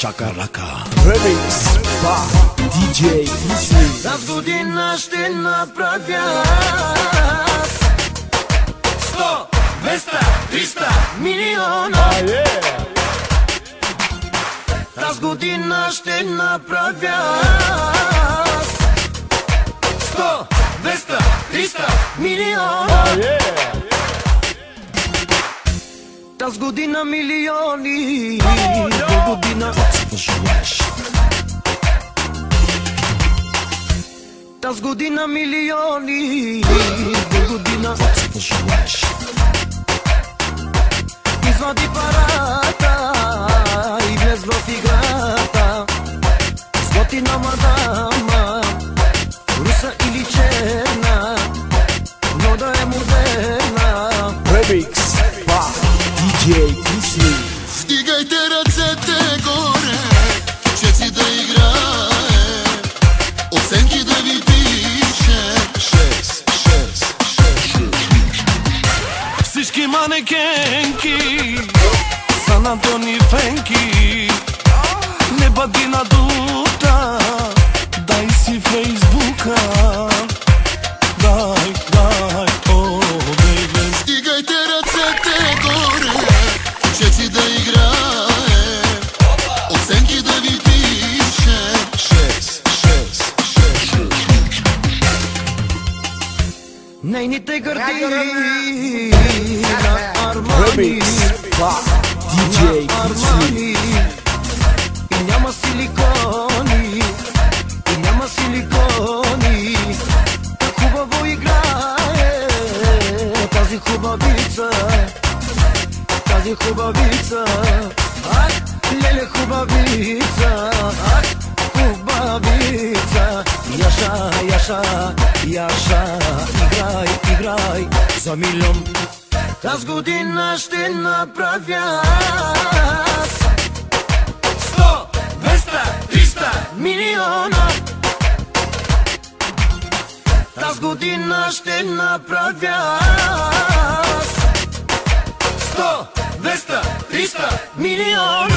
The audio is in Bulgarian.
Шакалака Remix by DJ Isli. Тази година ще направя 100, 200, 300 милиона. Тази година ще направя 100, 200, 300 милиона. Тази година милиони, до година тази година милиони, до година извади парата и влез в играта с готина мадама, руса или черна, но да е модерна. Remix by DJ Isli. Вдигайте ръцете горе, че си да играе, оценки да ви пише. 6. Всички манекенки са на Тони Фенки. Не бъди надута, дай си Фейсбука. Дай, о, бейбе. Вдигайте ръцете горе, че си да играе, оценки да ви пише. 6. Нейните гърди на Армани, DJ Isli. и няма силикони, и няма силикони. Так хубаво играе тази хубавица, тази хубавица. Ах, леле хубавица, ах, хубавица. Яша, играй за милион. Тази година ще направя 100, 200, 300 милиона. Тази година ще направя 100, 200, 300 милиона.